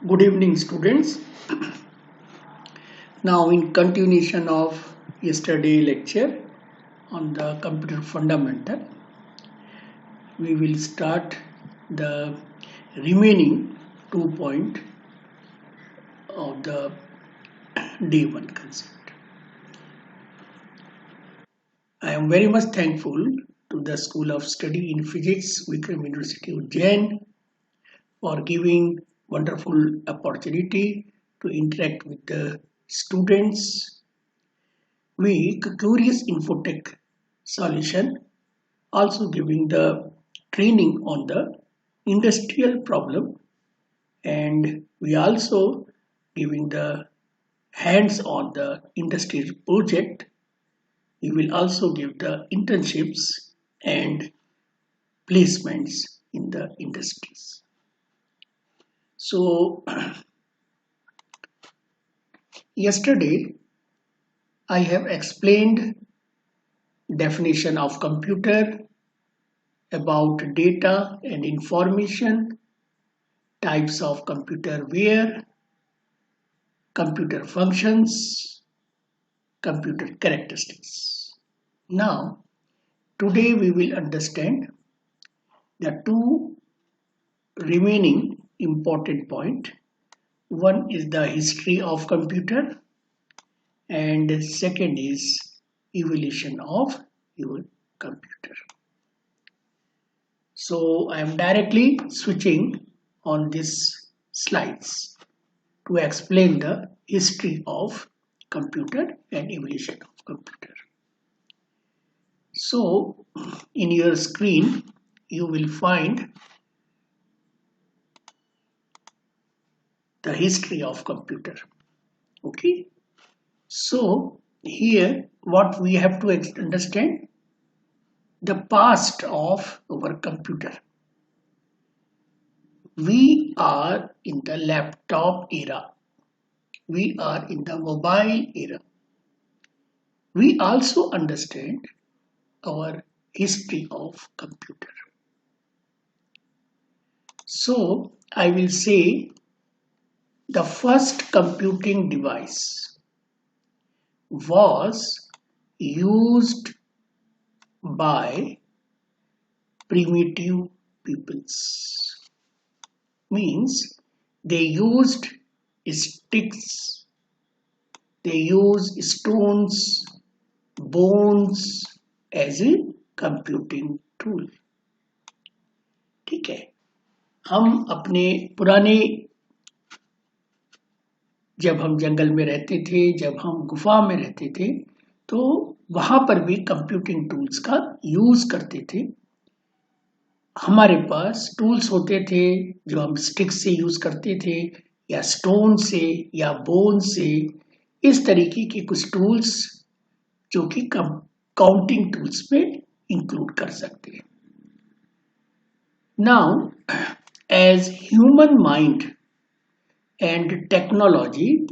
Good evening, students. Now, in continuation of yesterday lecture on the computer fundamental, we will start the remaining 2 point of the Day-1 concept. I am very much thankful to the School of Study in Physics, Vikram University Ujjain, for giving wonderful opportunity to interact with the students. We Curious Infotech Solution also giving the training on the industrial problem, and we also giving the hands on the industrial project. We will also give the internships and placements in the industries. So yesterday I have explained definition of computer, about data and information, types of computer ware, computer functions, computer characteristics. Now, today we will understand the two remaining important points. One is the history of computer, and second is evolution of your computer. So I am directly switching on these slides to explain the history of computer and evolution of computer. So in your screen you will find the history of computer. Okay, so here what we have to understand, the past of our computer. We are in the laptop era. We are in the mobile era. We also understand our history of computer. So I will say the first computing device was used by primitive peoples. Means they used sticks, they used stones, bones as a computing tool. ठीक है, हम अपने पुराने जब हम जंगल में रहते थे, जब हम गुफा में रहते थे, तो वहां पर भी कंप्यूटिंग टूल्स का यूज करते थे. हमारे पास टूल्स होते थे जो हम स्टिक से यूज करते थे, या स्टोन से, या बोन से. इस तरीके के कुछ टूल्स जो कि काउंटिंग टूल्स में इंक्लूड कर सकते हैं. Now as human mind and technology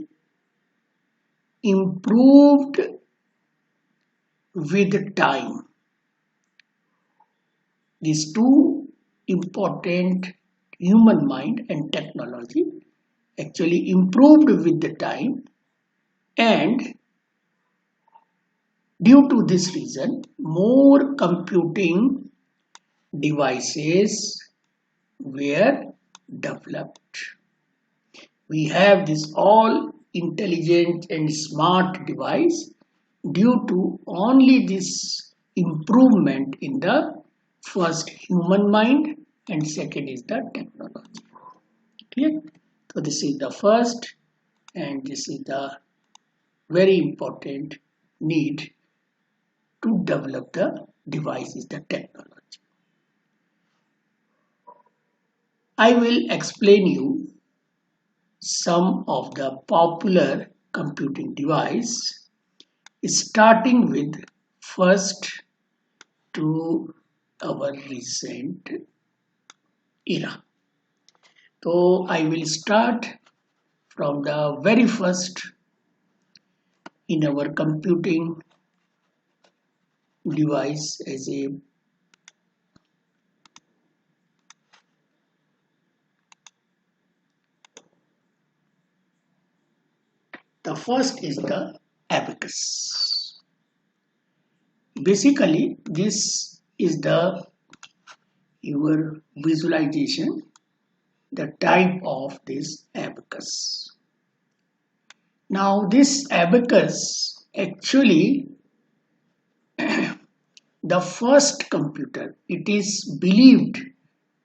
improved with time, these two important, human mind and technology, actually improved with the time, and due to this reason more computing devices were developed. We have this all intelligent and smart device due to only this improvement in the first human mind, and second is the technology. Clear? So this is the first, and this is the very important need to develop the device is the technology. I will explain you some of the popular computing device, starting with first to our recent era. So I will start from the very first in our computing device as a The first is the abacus. Basically, this is the your visualization, the type of this abacus. Now, this abacus actually the first computer. It is believed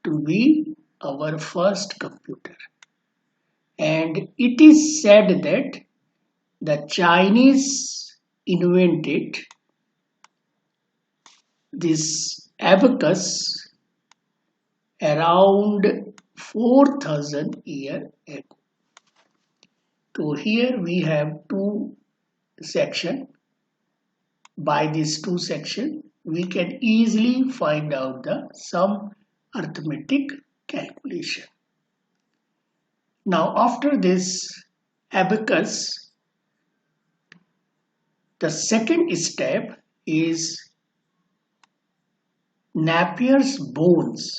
to be our first computer, and it is said that the Chinese invented this abacus around 4000 years ago. So here we have two sections. By these two sections, we can easily find out some arithmetic calculation. Now after this abacus, the second step is Napier's bones.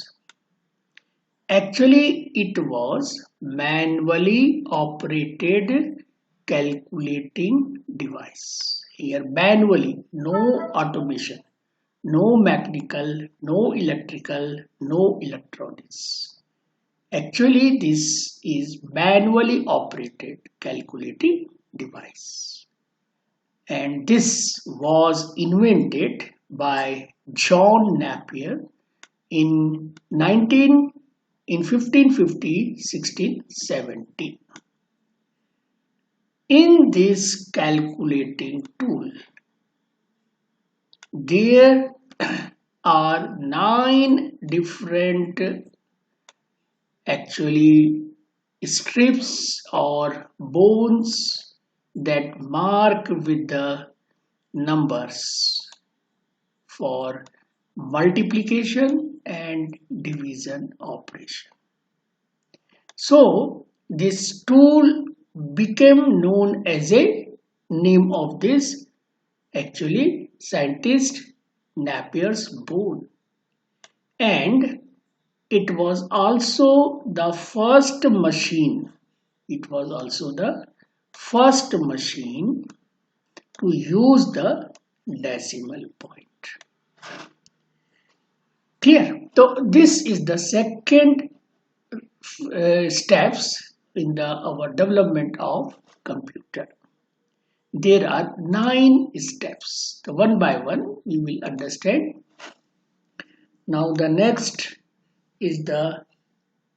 Actually, it was manually operated calculating device. Here manually, no automation, no mechanical, no electrical, no electronics. Actually, this is manually operated calculating device. And this was invented by John Napier in 1550-1670. In this calculating tool, there are 9 different actually strips or bones that mark with the numbers for multiplication and division operation. So this tool became known as a name of this actually scientist Napier's bone, and it was also the first machine. It was also the first machine to use the decimal point. Clear? So this is the second steps in our development of computer. There are 9 steps. So one by one we will understand. Now the next is the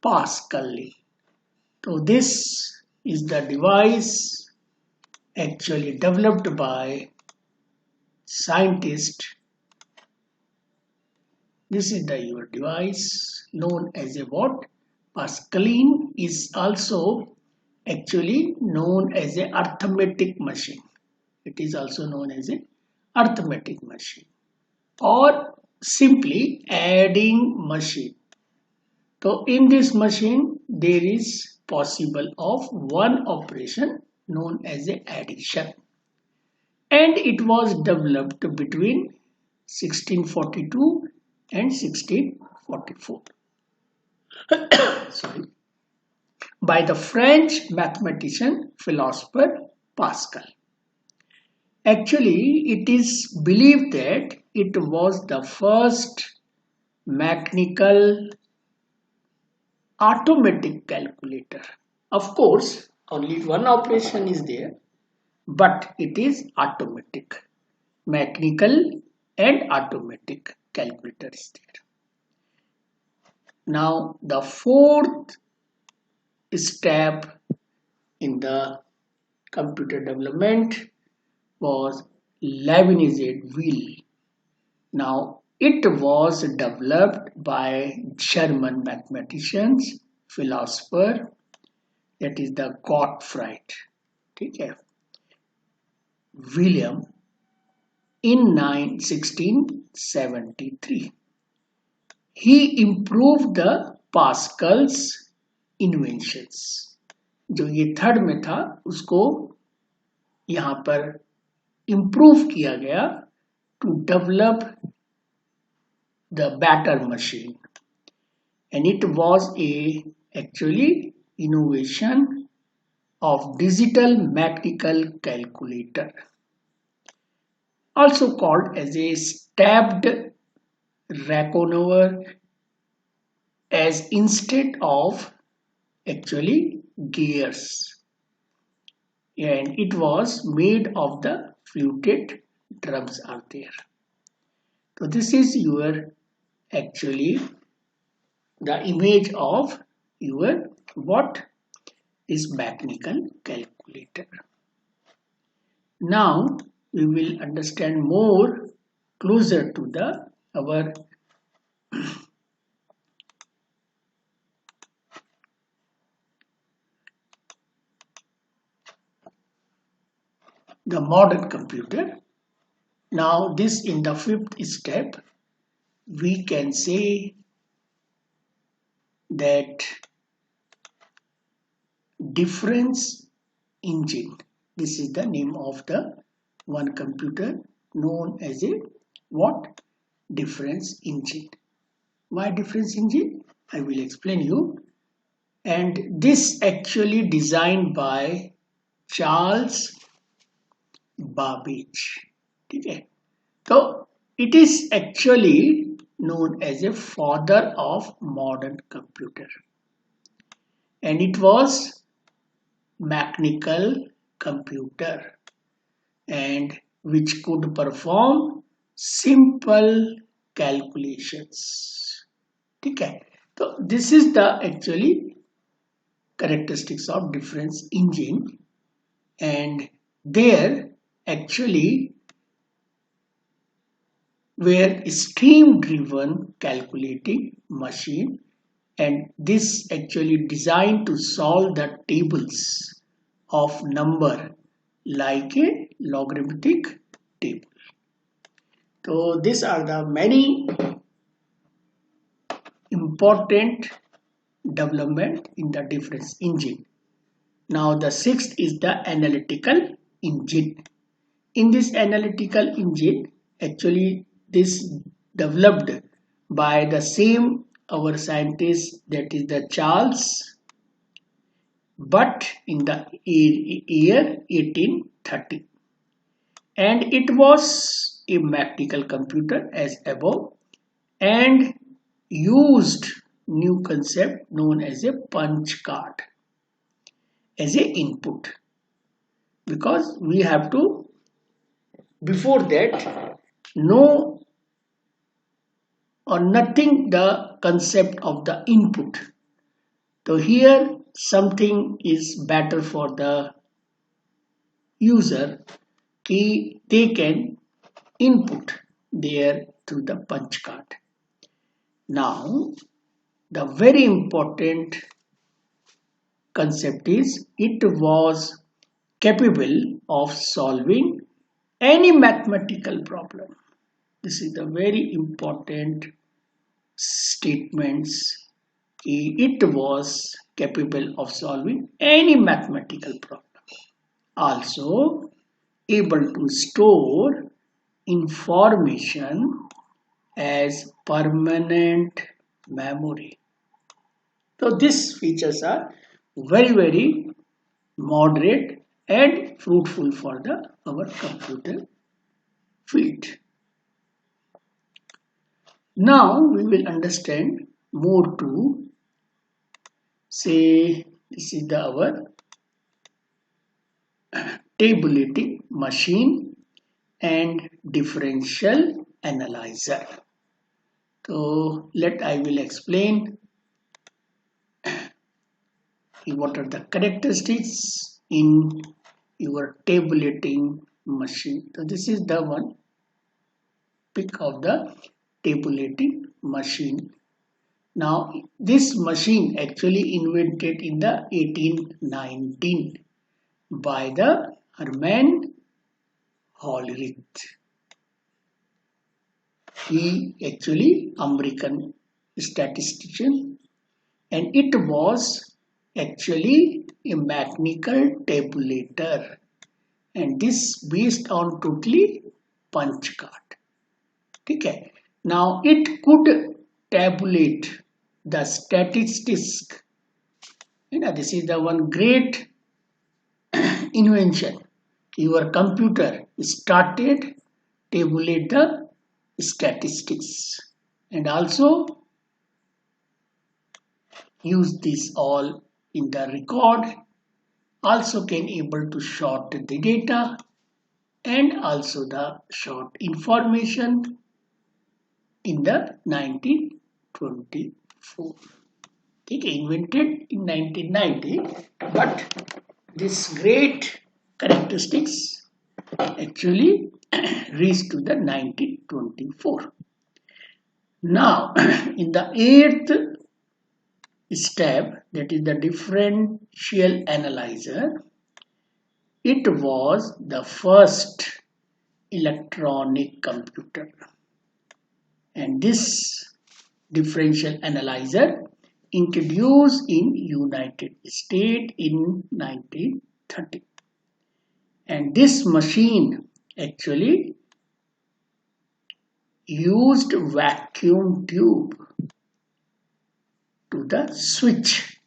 Pascal. So this is the device actually developed by scientist. This is your device known as a what? Pascaline is also actually known as a arithmetic machine. It is also known as a arithmetic machine or simply adding machine. So in this machine there is possible of one operation known as a addition, and it was developed between 1642 and 1644 sorry, by the French mathematician philosopher Pascal. Actually, it is believed that it was the first mechanical automatic calculator. Of course, only one operation is there, but it is automatic. Mechanical and automatic calculator is there. Now, the fourth step in the computer development was Leibniz wheel. Now, it was developed by German mathematicians, philosopher, that is the Gottfried William in 1673. He improved the Pascal's inventions. जो ये third में था उसको यहाँ पर improve किया गया to develop the better machine, and it was a actually innovation of digital mechanical calculator, also called as a stabbed Raconover, as instead of actually gears, and it was made of the fluted drums are there. So this is your actually the image of your what is mechanical calculator. Now we will understand more closer to the our the modern computer. Now this in the fifth step we can say that difference engine. This is the name of the one computer known as a what? Difference engine. Why difference engine? I will explain you. And this actually designed by Charles Babbage. Okay. So it is actually known as a father of modern computer. And it was mechanical computer and which could perform simple calculations. Okay. So this is the actually characteristics of difference engine, and there actually were stream driven calculating machine, and this actually designed to solve the tables of number like a logarithmic table. So these are the many important development in the difference engine. Now the sixth is the analytical engine. In this analytical engine, actually this developed by the same our scientist, that is the Charles, but in the year 1830, and it was a mechanical computer as above, and used new concept known as a punch card as a input, because we have to before that know or nothing the concept of the input. So here something is better for the user, they can input there through the punch card. Now the very important concept is it was capable of solving any mathematical problem. This is the very important statements. It was capable of solving any mathematical problem. Also able to store information as permanent memory. So these features are very moderate and fruitful for the our computer field. Now we will understand more to say this is our tabulating machine and differential analyzer. So I will explain what are the characteristics in your tabulating machine. So this is the one pic of the tabulating machine. Now this machine actually invented in the 1819 by the Herman Hollerith. He actually American statistician, and it was actually a mechanical tabulator, and this based on totally punch card. Okay. Now it could tabulate the statistics. This is the one great invention. Your computer started tabulate the statistics and also use this all in the record, also can able to sort the data and also the short information in the 1924. Invented in 1990, but this great characteristics actually reached to the 1924. Now, in the 8th step, that is the differential analyzer, it was the first electronic computer. And this differential analyzer introduced in United States in 1930. And this machine actually used vacuum tube to the switch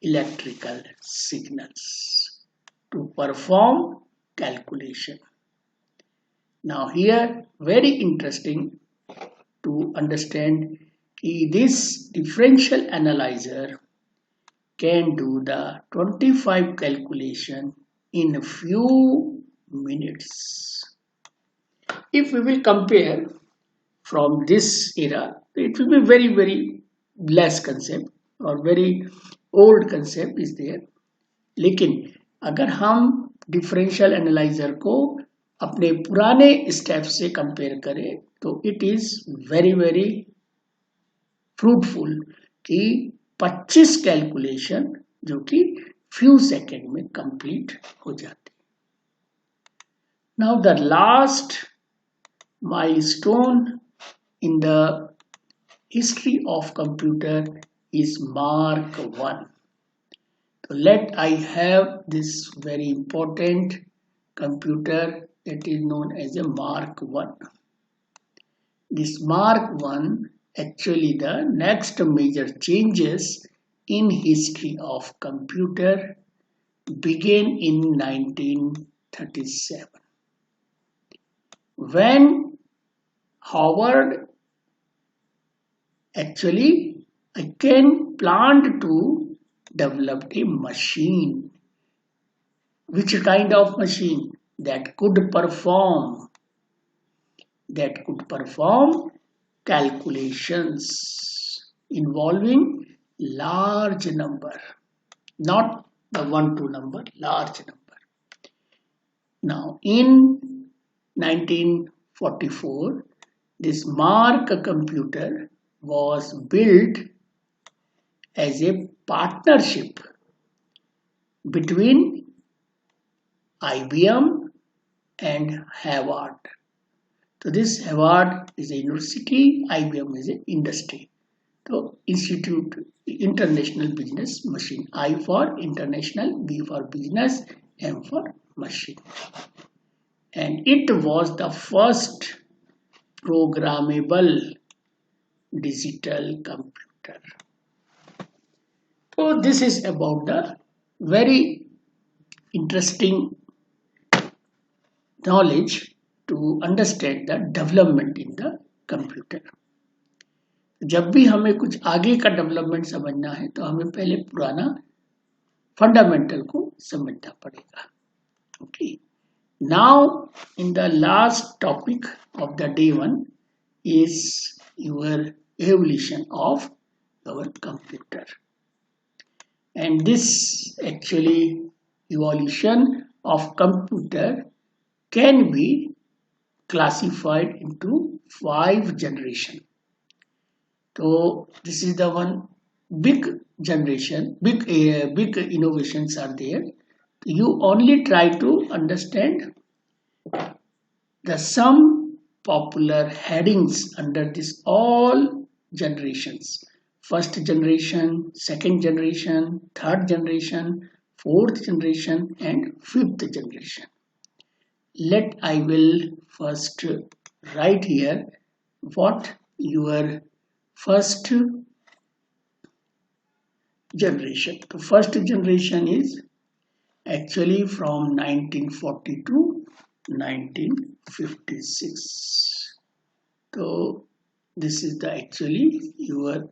electrical signals to perform calculation. Now here, very interesting to understand this differential analyzer can do the 25 calculation in a few minutes. If we will compare from this era, it will be very, very less concept और very old concept is there. लेकिन अगर हम differential analyzer को अपने पुराने step से compare करें तो it is very very fruitful कि 25 कैलकुलेशन जो कि फ्यू सेकेंड में कंप्लीट हो जाते. Now the last milestone in the history of computer is Mark 1. So let I have this very important computer that is known as a Mark 1. This Mark 1 actually the next major changes in history of computer began in 1937 when Howard actually again planned to develop a machine. Which kind of machine? That could perform calculations involving large number, not the 1-2 number, large number. Now in 1944, this Mark computer was built as a partnership between IBM and Harvard. So this Harvard is a university, IBM is an industry. So Institute International Business Machine, I for international, B for business, M for machine. And it was the first programmable digital computer. So this is about the very interesting knowledge to understand the development in the computer. जब भी हमें कुछ आगे का development समझना है तो हमें पहले पुराना फंडामेंटल को समझना पड़ेगा. Okay. Now in the last topic of the day 1 is your evolution of our computer. And this actually evolution of computer can be classified into 5 generations. So this is the one big generation, big innovations are there. You only try to understand the some popular headings under this all generations. First generation, second generation, third generation, fourth generation and fifth generation. I will first write here what your first generation. The first generation is actually from 1940 to 1956. So this is the actually your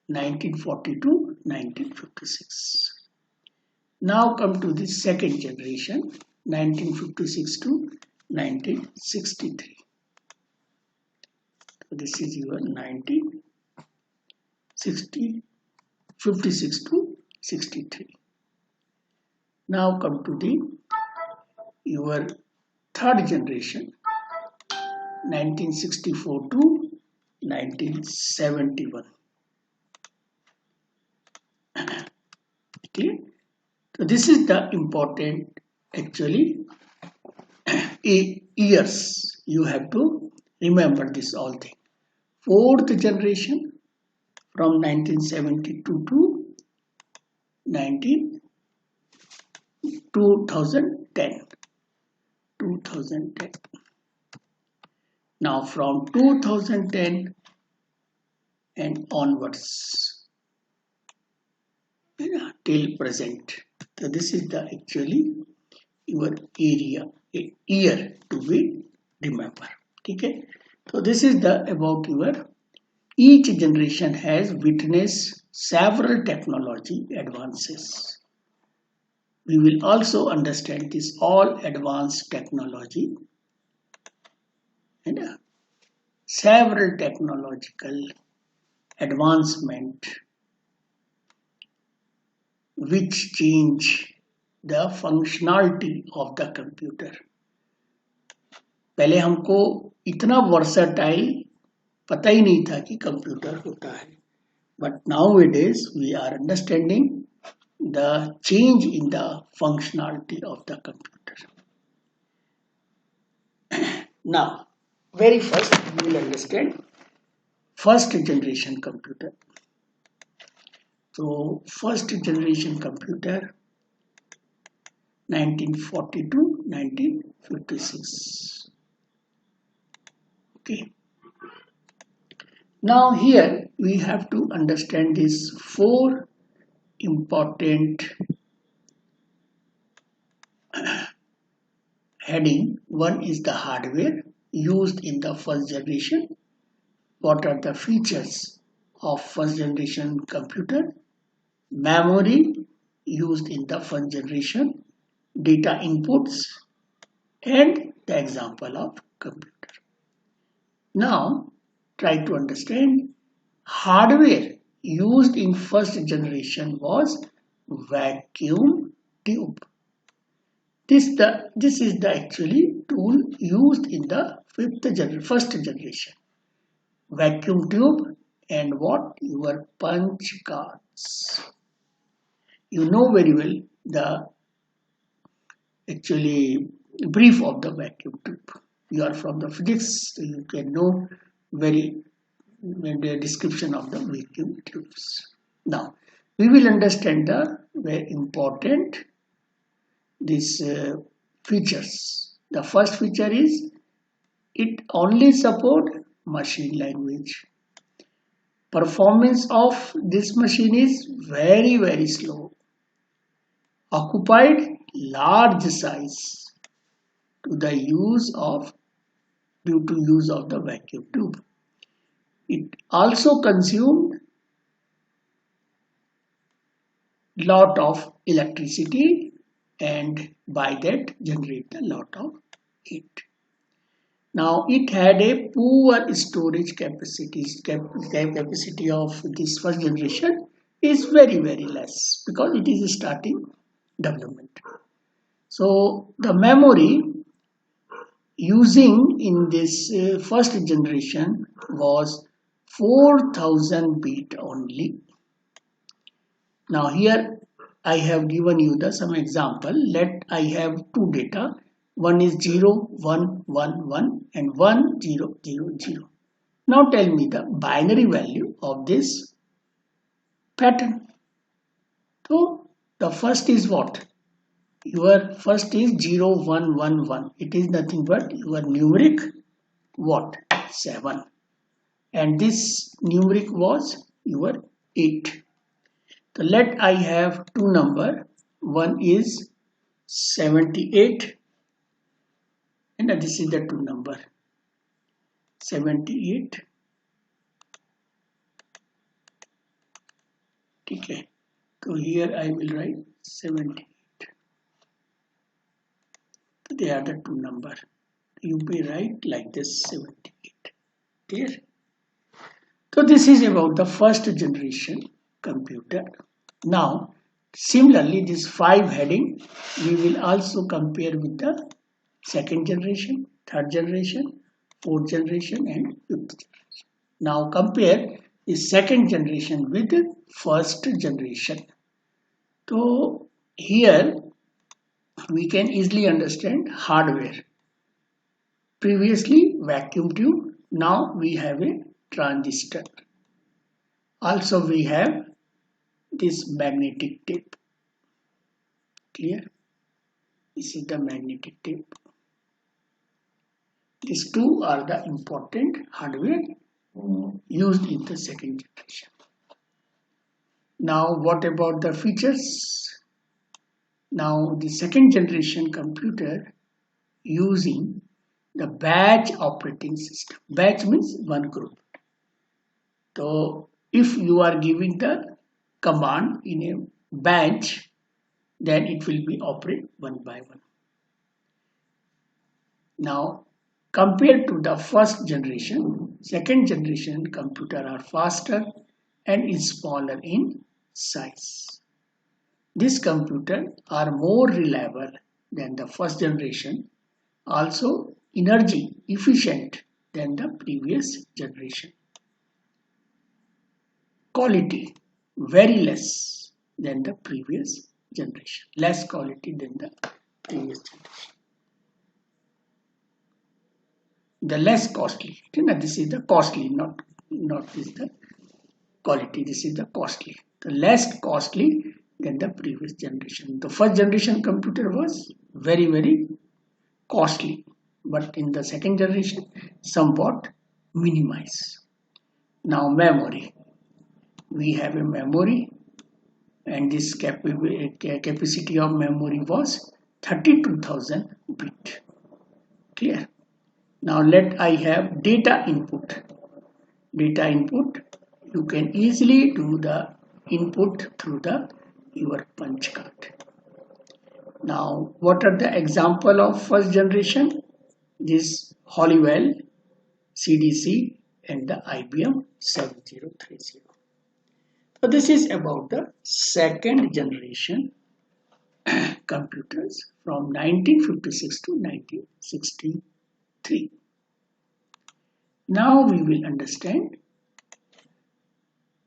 1940 to 1956. Now come to the second generation, 1956 to 1963. So this is your 1956 to 63. Now come to the your third generation, 1964 to 1971. Okay. So this is the important actually years. You have to remember this all thing. Fourth generation from 1972 to 2010. Now from 2010 and onwards till present. So this is the actually your year to be remember. Okay. So this is the about your each generation has witnessed several technology advances. We will also understand this all advanced technology and several technological advancement which change the functionality of the computer. पहले हमको इतना versatile पता ही नहीं था कि computer होता है. But nowadays we are understanding the change in the functionality of the computer. Now, very first we will understand first generation computer. So, first generation computer 1940 to 1956. Okay. Now here we have to understand these four important heading. One is the hardware used in the first generation. What are the features of first generation computer? Memory used in the first generation, data inputs, and the example of computer. Now try to understand hardware used in first generation was vacuum tube. This is the actually tool used in the first generation. Vacuum tube and what? Your punch cards. You know very well the actually brief of the vacuum tube. You are from the physics, so you can know very the description of the vacuum tubes. Now we will understand the very important these features. The first feature is it only support machine language. Performance of this machine is very slow. Occupied large size due to use of the vacuum tube. It also consumed lot of electricity and by that generate a lot of heat. Now it had a poor storage capacity. Capacity of this first generation is very less because it is starting development. So the memory using in this first generation was 4000 bit only. Now here I have given you some example. Let I have two data. One is 0, 1, 1, 1 and 1, 0, 0, 0. Now tell me the binary value of this pattern. So the first is what? Your first is 0, 1, 1, 1. It is nothing but your numeric what? 7. And this numeric was your 8. So let I have two number. One is 78 and this is the two number 78. Okay. So here I will write 78. So they are the two number. You may write like this 78. Clear? So this is about the first generation computer. Now, similarly, this 5 heading we will also compare with the second generation, third generation, fourth generation, and fifth generation. Now compare the second generation with the first generation. So here we can easily understand hardware. Previously vacuum tube, now we have a transistor. Also we have this magnetic tape. Clear? This is the magnetic tape. These two are the important hardware used in the second generation. Now what about the features? Now the second generation computer using the batch operating system. Batch means one group. So if you are giving the command in a batch, then it will be operate one by one. Now compared to the first generation, second generation computer are faster and is smaller in size. These computers are more reliable than the first generation, also energy efficient than the previous generation. Quality very less than the previous generation, less quality than the previous generation. The less costly, this is the costly, not this the quality, this is the costly. The less costly than the previous generation. The first generation computer was very costly, but in the second generation somewhat minimized. Now memory. We have a memory and this capacity of memory was 32,000 bit. Clear? Now let I have data input. Data input, you can easily do the input through your punch card. Now what are the example of first generation? This Honeywell, CDC and the IBM 7030. So this is about the second generation computers from 1956 to 1963. Now we will understand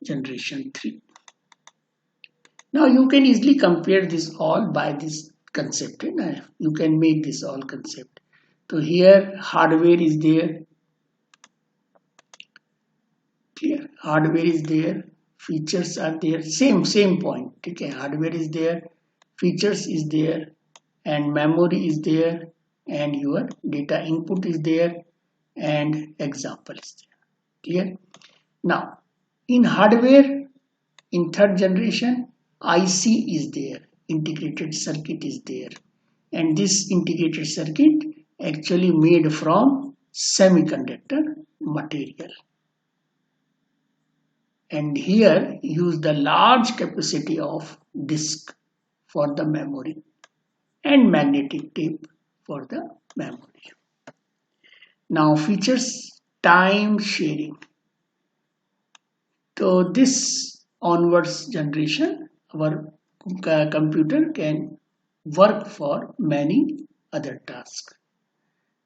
generation 3. Now you can easily compare this all by this concept. You can make this all concept. So here hardware is there. Clear? Hardware is there. Features are there. Same point. Okay, hardware is there. Features is there. And memory is there. And your data input is there. And example is there. Clear? Now, in hardware, in third generation, IC is there. Integrated circuit is there. And this integrated circuit actually made from semiconductor material. And here use the large capacity of disk for the memory and magnetic tape for the memory. Now features, time sharing. So this onwards generation, our computer can work for many other tasks.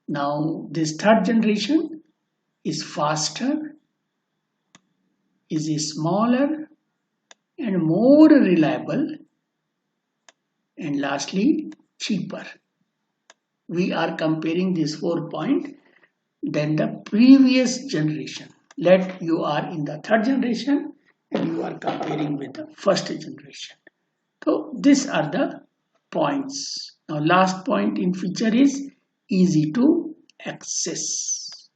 Now this third generation is faster, is smaller and more reliable, and lastly cheaper. We are comparing this 4 point than the previous generation. Let you are in the third generation and you are comparing with the first generation. So these are the points. Now last point in feature is easy to access.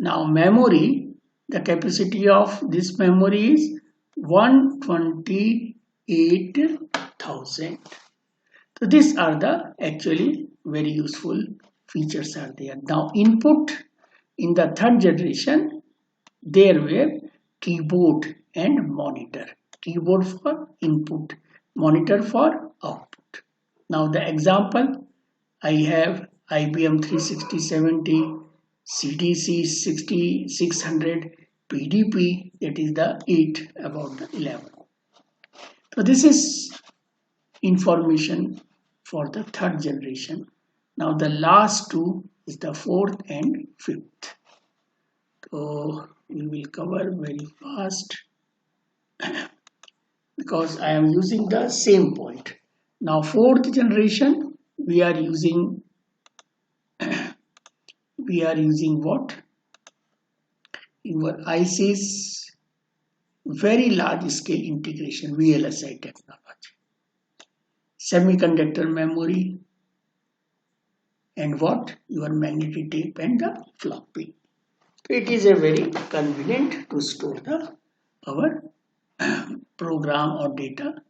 Now memory, the capacity of this memory is 120 8000. So these are the actually very useful features are there. Now input in the third generation, there were keyboard and monitor. Keyboard for input, monitor for output. Now the example, I have IBM 36070, CDC 6600, PDP, that is the 8 about the 11. So this is information for the third generation. Now the last two is the fourth and fifth. So we will cover very fast because I am using the same point. Now fourth generation, we are using what? Your IC's very large scale integration, VLSI technology, semiconductor memory, and what? Your magnetic tape and the floppy. It is a very convenient to store our program or data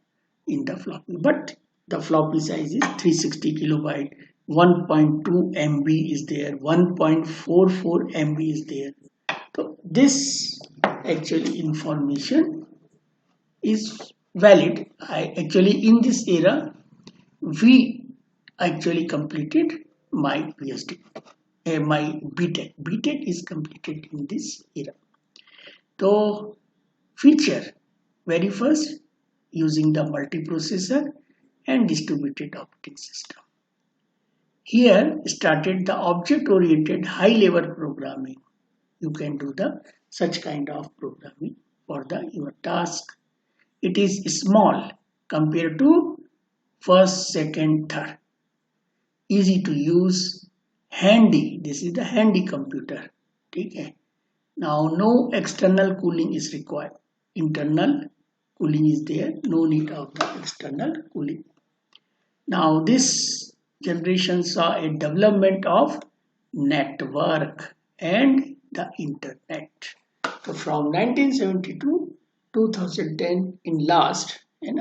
in the floppy. But the floppy size is 360 kilobyte, 1.2 MB is there, 1.44 MB is there. So this actually information is valid. In this era, we actually completed my PhD. My BTech. BTech is completed in this era. So feature, very first, using the multiprocessor and distributed operating system. Here started the object-oriented high-level programming. You can do the such kind of programming for your task. It is small compared to first, second, third. Easy to use, handy. This is the handy computer. Okay. Now no external cooling is required. Internal cooling is there. No need of the external cooling. Now this generation saw a development of network and the internet. So from 1972 to 2010 in last, and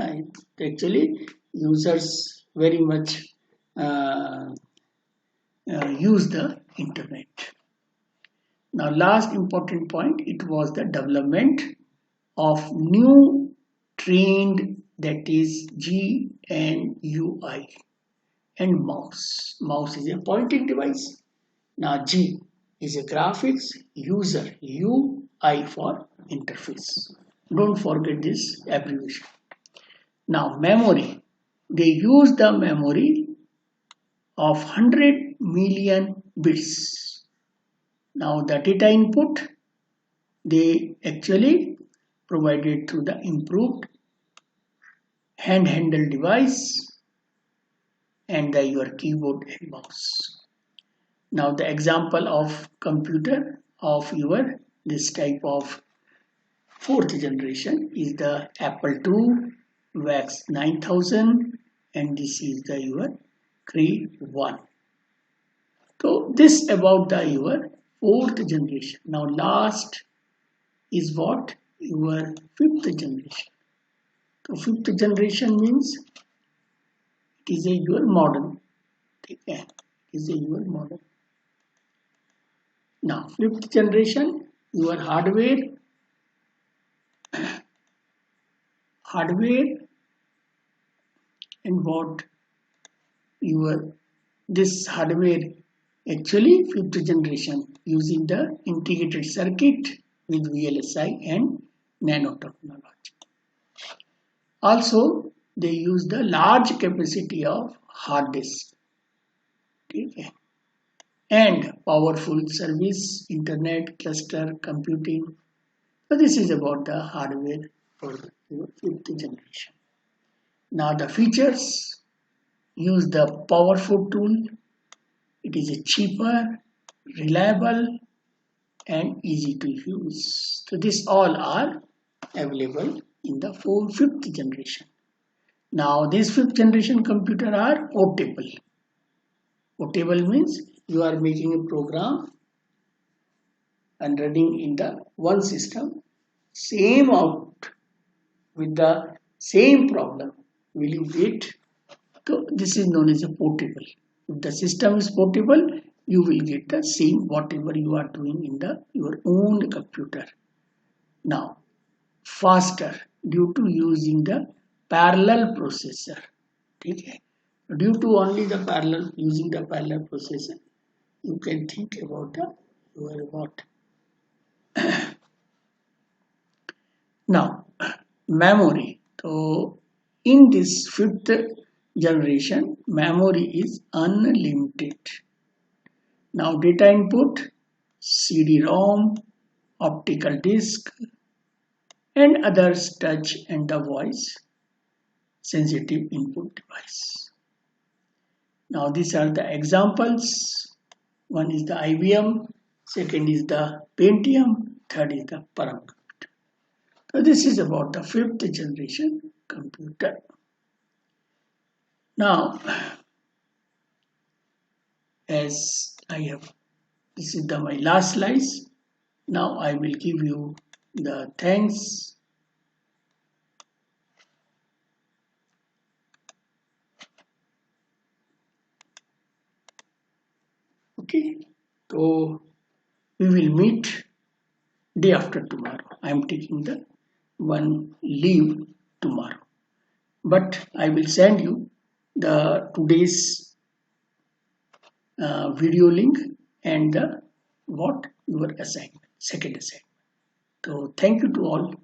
actually users very much use the internet. Now last important point, it was the development of new trained, that is GNUI, and mouse. Mouse is a pointing device. Now G is a graphics, user, UI for interface. Don't forget this abbreviation. Now memory, they use the memory of 100 million bits. Now the data input, they actually provided through the improved handheld device and your keyboard and mouse. Now the example of computer of this type of fourth generation is the Apple II VAX 9000, and this is the your Cray 1. So this about the your fourth generation. Now last is what? Your fifth generation. So fifth generation means it is your modern. Okay. It is your modern. Now fifth generation, your hardware and what this hardware actually fifth generation using the integrated circuit with VLSI and nanotechnology. Also they use the large capacity of hard disk. Okay. And powerful service, internet, cluster, computing. So this is about the hardware for your fifth generation. Now the features, use the powerful tool. It is a cheaper, reliable, and easy to use. So this all are available in the fifth generation. Now these fifth generation computer are portable. Portable means you are making a program and running in the one system, same out with the Same problem. Will you get? So this is known as a portable. If the system is portable, you will get the same whatever you are doing in your own computer. Now, faster due to using the parallel processor. Okay? Due to only the parallel using the parallel processor, you can think about your what. Now, memory. So, in this fifth generation, memory is unlimited. Now, data input, CD-ROM, optical disk, and others touch and the voice sensitive input device. Now, these are the examples. One is the IBM, second is the Pentium, third is the Param. So this is about the fifth generation computer. Now, as I have, this is my last slice. Now I will give you the thanks. Okay, so we will meet day after tomorrow. I am taking the one leave tomorrow, but I will send you the today's video link and the what your assignment, second assignment. So thank you to all.